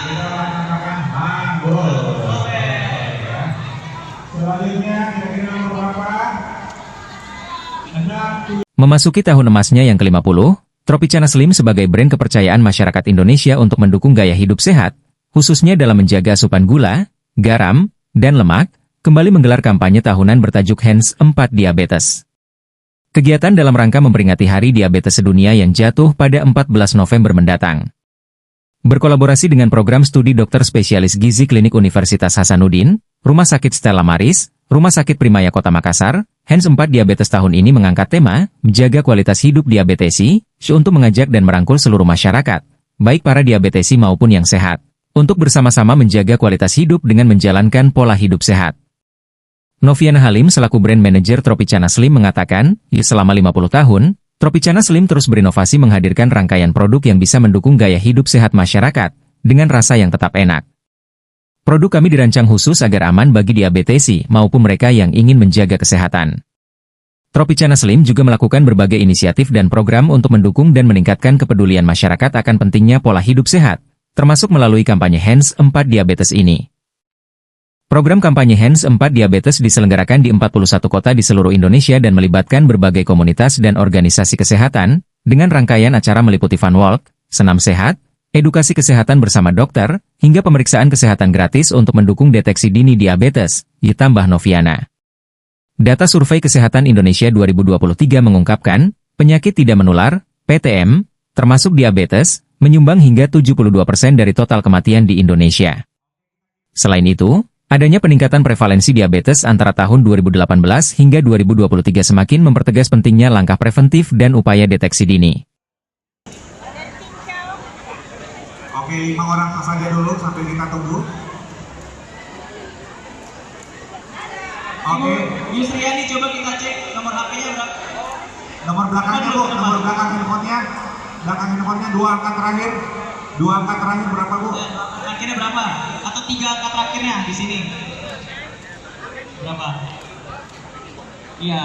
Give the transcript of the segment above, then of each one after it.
Kita laksanakan handball. Ya. Selanjutnya kira-kira nomor berapa? Memasuki tahun emasnya yang ke-50, Tropicana Slim sebagai brand kepercayaan masyarakat Indonesia untuk mendukung gaya hidup sehat, khususnya dalam menjaga asupan gula, garam, dan lemak, kembali menggelar kampanye tahunan bertajuk Hands 4 Diabetes. Kegiatan dalam rangka memperingati Hari Diabetes Sedunia yang jatuh pada 14 November mendatang. Berkolaborasi dengan program studi dokter spesialis gizi klinik Universitas Hasanuddin, Rumah Sakit Stella Maris, Rumah Sakit Primaya Kota Makassar, Hands 4 Diabetes tahun ini mengangkat tema, menjaga kualitas hidup diabetesi, untuk mengajak dan merangkul seluruh masyarakat, baik para diabetesi maupun yang sehat, untuk bersama-sama menjaga kualitas hidup dengan menjalankan pola hidup sehat. Noviana Halim selaku brand manager Tropicana Slim mengatakan, selama 50 tahun, Tropicana Slim terus berinovasi menghadirkan rangkaian produk yang bisa mendukung gaya hidup sehat masyarakat, dengan rasa yang tetap enak. Produk kami dirancang khusus agar aman bagi diabetesi maupun mereka yang ingin menjaga kesehatan. Tropicana Slim juga melakukan berbagai inisiatif dan program untuk mendukung dan meningkatkan kepedulian masyarakat akan pentingnya pola hidup sehat, termasuk melalui kampanye Hands 4 Diabetes ini. Program kampanye Hands 4 Diabetes diselenggarakan di 41 kota di seluruh Indonesia dan melibatkan berbagai komunitas dan organisasi kesehatan, dengan rangkaian acara meliputi fun walk, senam sehat, edukasi kesehatan bersama dokter, hingga pemeriksaan kesehatan gratis untuk mendukung deteksi dini diabetes, ditambah Noviana. Data Survei Kesehatan Indonesia 2023 mengungkapkan, penyakit tidak menular, PTM, termasuk diabetes, menyumbang hingga 72% dari total kematian di Indonesia. Selain itu, adanya peningkatan prevalensi diabetes antara tahun 2018 hingga 2023 semakin mempertegas pentingnya langkah preventif dan upaya deteksi dini. Oke, 5 orang saja dulu sambil kita tunggu. Oke. Yusriani, coba kita cek nomor HP-nya berapa? Nomor belakangnya Bu, nomor belakang handphonenya. Belakang handphonenya 2 angka terakhir. 2 angka terakhir berapa Bu? Terakhirnya berapa? Atau 3 angka terakhirnya di sini? Berapa? Iya.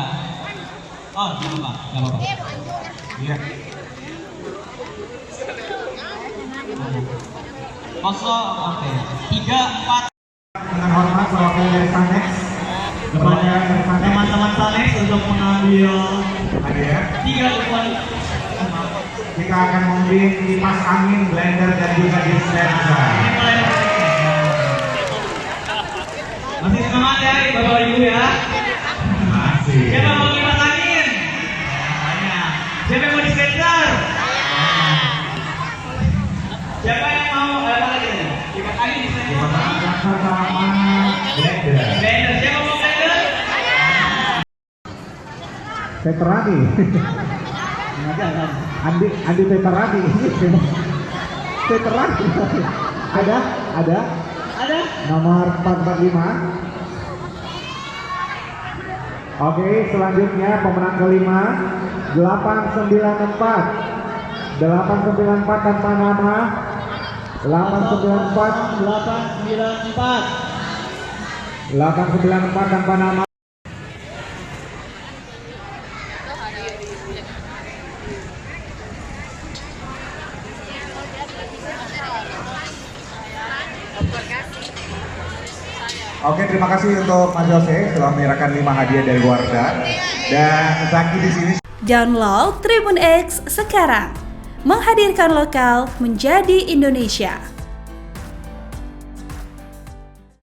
Oh, nggak apa-apa. Iya. Kosong, oke. 3, 4. Dengan hormat perwakilan dari Sanex. Kepada teman-teman Sanex untuk mengambil hadiah. 3 kupon. Kita akan mengambil kipas angin, blender, dan juga dispenser. Masih semangat ya Bapak Ibu ya. Masih. Siapa mau kipas angin? Siapa yang mau dispenser? Siapa yang mau apa lagi? Kipas angin dispenser. Kipas angin sama blender. Blender, siapa mau blender? Peterani. Andi Peterani. Peterani. Ada. Nomor 445. Oke, selanjutnya pemenang kelima 894. 894 tanpa nama. 894 tanpa nama. Oke, terima kasih untuk Mas Jose telah menyerahkan 5 hadiah dari Wardah. Dan Zaki di sini. Download Tribun X sekarang. Menghadirkan lokal menjadi Indonesia.